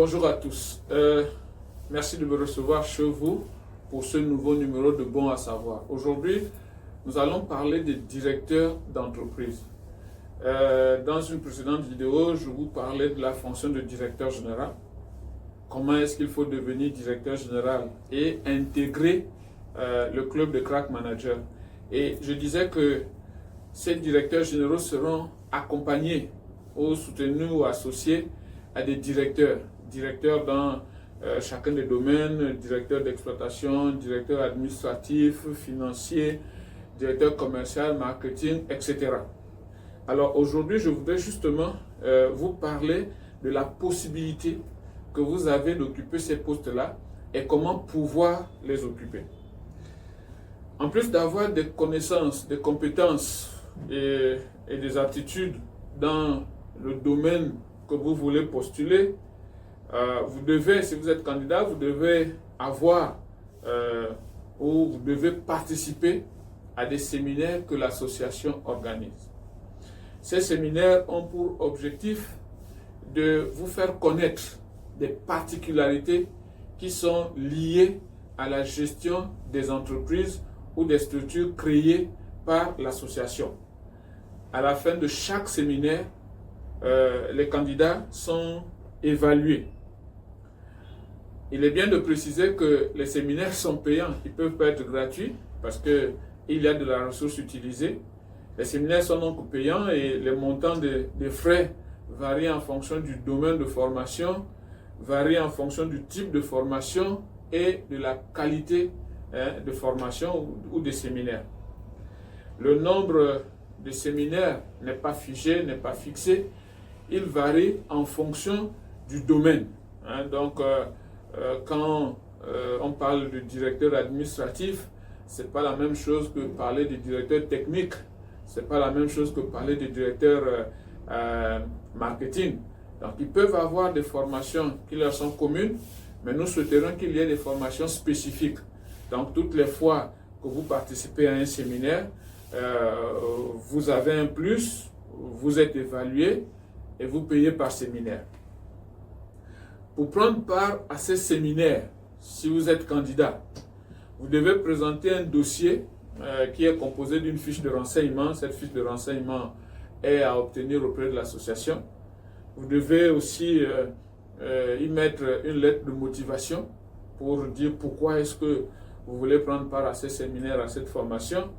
Bonjour à tous. Merci de me recevoir chez vous pour ce nouveau numéro de Bon à savoir. Aujourd'hui, nous allons parler des directeurs d'entreprise. Dans une précédente vidéo, je vous parlais de la fonction de directeur général. Comment est-ce qu'il faut devenir directeur général et intégrer le club de crack manager. Et je disais que ces directeurs généraux seront accompagnés ou soutenus ou associés à des directeurs dans chacun des domaines, directeur d'exploitation, directeur administratif, financier, directeur commercial, marketing, etc. Alors aujourd'hui, je voudrais justement vous parler de la possibilité que vous avez d'occuper ces postes-là et comment pouvoir les occuper. En plus d'avoir des connaissances, des compétences et des aptitudes dans le domaine que vous voulez postuler, vous devez, si vous êtes candidat, vous devez avoir ou vous devez participer à des séminaires que l'association organise. Ces séminaires ont pour objectif de vous faire connaître des particularités qui sont liées à la gestion des entreprises ou des structures créées par l'association. À la fin de chaque séminaire, les candidats sont évalués. Il est bien de préciser que les séminaires sont payants. Ils ne peuvent pas être gratuits parce qu'il y a de la ressource utilisée. Les séminaires sont donc payants et les montants des frais varient en fonction du domaine de formation, varient en fonction du type de formation et de la qualité de formation ou des séminaires. Le nombre de séminaires n'est pas figé, n'est pas fixé. Il varie en fonction du domaine. Donc, quand on parle de directeur administratif, ce n'est pas la même chose que parler de directeur technique. Ce n'est pas la même chose que parler de directeur marketing. Donc, ils peuvent avoir des formations qui leur sont communes, mais nous souhaiterons qu'il y ait des formations spécifiques. Donc, toutes les fois que vous participez à un séminaire, vous avez un plus, vous êtes évalué et vous payez par séminaire. Pour prendre part à ces séminaires, si vous êtes candidat, vous devez présenter un dossier qui est composé d'une fiche de renseignement. Cette fiche de renseignement est à obtenir auprès de l'association. Vous devez aussi y mettre une lettre de motivation pour dire pourquoi est-ce que vous voulez prendre part à ces séminaires, à cette formation,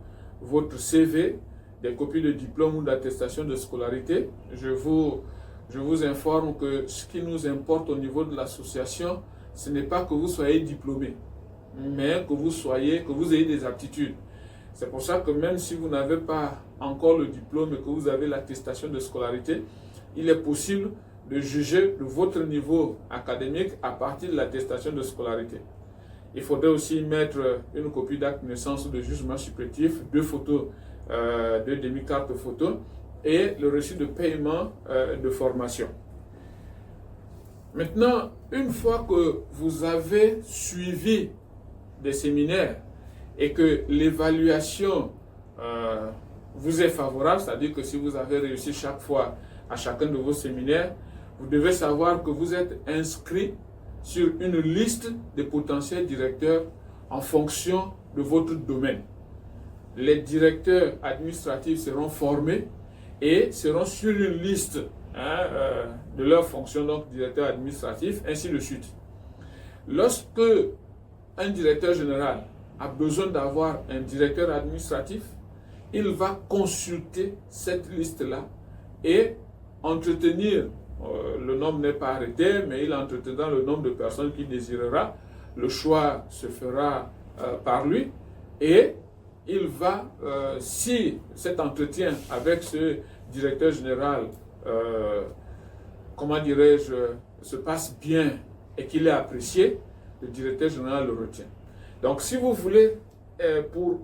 votre CV, des copies de diplôme ou d'attestation de scolarité. Je vous informe que ce qui nous importe au niveau de l'association, ce n'est pas que vous soyez diplômé, mais que vous ayez des aptitudes. C'est pour ça que même si vous n'avez pas encore le diplôme et que vous avez l'attestation de scolarité, il est possible de juger de votre niveau académique à partir de l'attestation de scolarité. Il faudrait aussi mettre une copie d'acte de naissance ou de jugement supplétif, 2 photos, 2 demi-cartes photo et le reçu de paiement de formation. Maintenant, une fois que vous avez suivi des séminaires et que l'évaluation vous est favorable, c'est-à-dire que si vous avez réussi chaque fois à chacun de vos séminaires, vous devez savoir que vous êtes inscrit sur une liste de potentiels directeurs en fonction de votre domaine. Les directeurs administratifs seront formés et seront sur une liste de leur fonction, donc directeur administratif, ainsi de suite. Lorsque un directeur général a besoin d'avoir un directeur administratif, il va consulter cette liste-là et entretenir, le nombre n'est pas arrêté, mais il entretiendra le nombre de personnes qu'il désirera. Le choix se fera par lui et il va, si cet entretien avec ce directeur général, comment dirais-je, se passe bien et qu'il est apprécié, le directeur général le retient. Donc si vous voulez, pour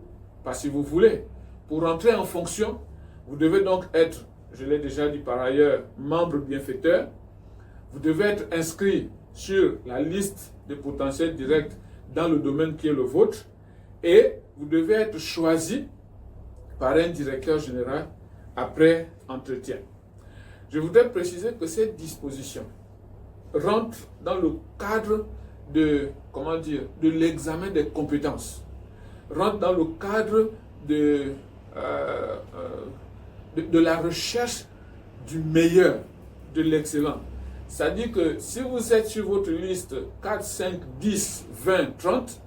entrer en fonction, vous devez donc être, je l'ai déjà dit par ailleurs, membre bienfaiteur. Vous devez être inscrit sur la liste des potentiels directs dans le domaine qui est le vôtre et vous devez être choisi par un directeur général après entretien. Je voudrais préciser que cette disposition rentre dans le cadre de, comment dire, de l'examen des compétences, rentre dans le cadre de la recherche du meilleur, de l'excellent. C'est-à-dire que si vous êtes sur votre liste 4, 5, 10, 20, 30,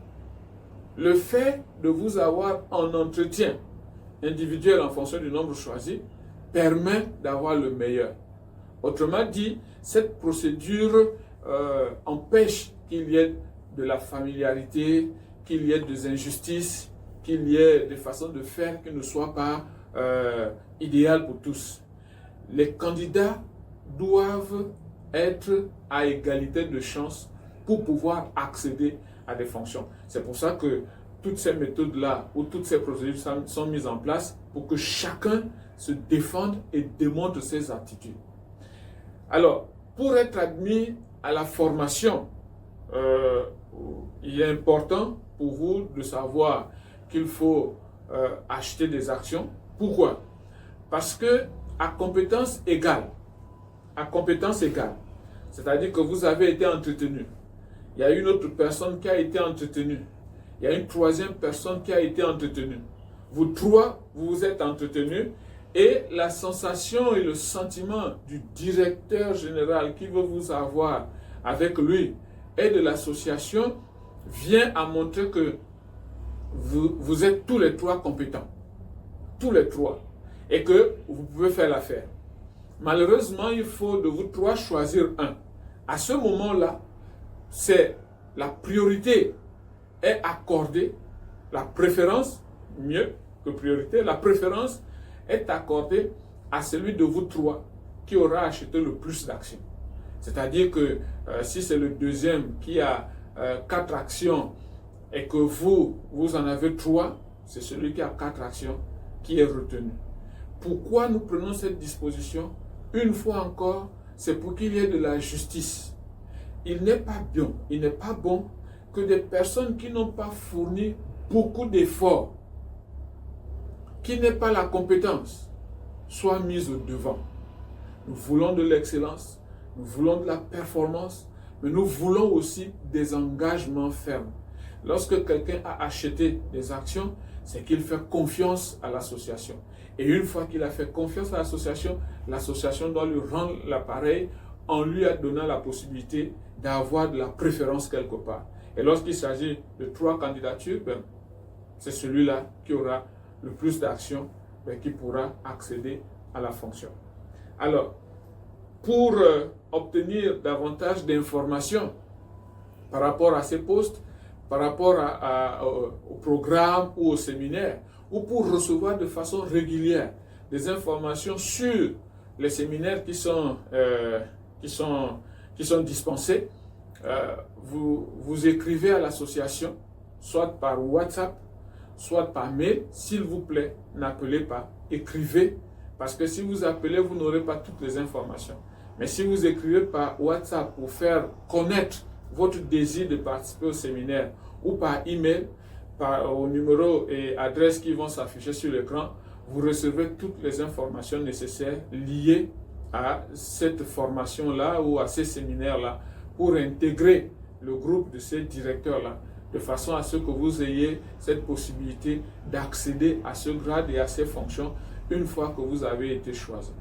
le fait de vous avoir en entretien individuel en fonction du nombre choisi permet d'avoir le meilleur. Autrement dit, cette procédure empêche qu'il y ait de la familiarité, qu'il y ait des injustices, qu'il y ait des façons de faire qui ne soient pas idéales pour tous. Les candidats doivent être à égalité de chances pour pouvoir accéder à des fonctions. C'est pour ça que toutes ces méthodes-là ou toutes ces procédures sont mises en place pour que chacun se défende et démontre ses aptitudes. Alors, pour être admis à la formation, il est important pour vous de savoir qu'il faut acheter des actions. Pourquoi? Parce que à compétence égale, c'est-à-dire que vous avez été entretenu, il y a une autre personne qui a été entretenue, il y a une troisième personne qui a été entretenue. Vous trois, vous vous êtes entretenus et la sensation et le sentiment du directeur général qui veut vous avoir avec lui et de l'association vient à montrer que vous êtes tous les trois compétents. Tous les trois. Et que vous pouvez faire l'affaire. Malheureusement, il faut de vous trois choisir un. À ce moment-là, c'est la priorité est accordée, la préférence, mieux que priorité, la préférence est accordée à celui de vous trois qui aura acheté le plus d'actions. C'est-à-dire que si c'est le deuxième qui a 4 actions et que vous en avez 3, c'est celui qui a 4 actions qui est retenu. Pourquoi nous prenons cette disposition? Une fois encore, c'est pour qu'il y ait de la justice. Il n'est pas bon que des personnes qui n'ont pas fourni beaucoup d'efforts, qui n'aient pas la compétence, soient mises au devant. Nous voulons de l'excellence, nous voulons de la performance, mais nous voulons aussi des engagements fermes. Lorsque quelqu'un a acheté des actions, c'est qu'il fait confiance à l'association. Et une fois qu'il a fait confiance à l'association doit lui rendre l'appareil en lui donnant la possibilité d'avoir de la préférence quelque part. Et lorsqu'il s'agit de 3 candidatures, c'est celui-là qui aura le plus d'actions qui pourra accéder à la fonction. Alors, pour obtenir davantage d'informations par rapport à ces postes, par rapport au programme ou au séminaire, ou pour recevoir de façon régulière des informations sur les séminaires qui sont dispensés, vous écrivez à l'association, soit par WhatsApp, soit par mail. S'il vous plaît, n'appelez pas, écrivez, parce que si vous appelez, vous n'aurez pas toutes les informations. Mais si vous écrivez par WhatsApp pour faire connaître votre désir de participer au séminaire, ou par email, au numéro et adresse qui vont s'afficher sur l'écran, vous recevez toutes les informations nécessaires liées à cette formation-là ou à ces séminaires-là pour intégrer le groupe de ces directeurs-là, de façon à ce que vous ayez cette possibilité d'accéder à ce grade et à ces fonctions une fois que vous avez été choisi.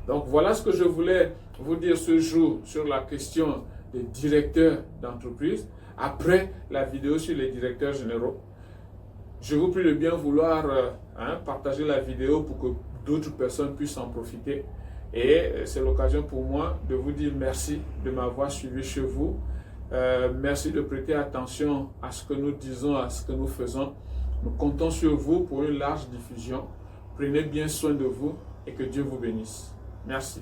Donc voilà ce que je voulais vous dire ce jour sur la question des directeurs d'entreprise, après la vidéo sur les directeurs généraux. Je vous prie de bien vouloir partager la vidéo pour que d'autres personnes puissent en profiter. Et c'est l'occasion pour moi de vous dire merci de m'avoir suivi chez vous. Merci de prêter attention à ce que nous disons, à ce que nous faisons. Nous comptons sur vous pour une large diffusion. Prenez bien soin de vous et que Dieu vous bénisse. Merci.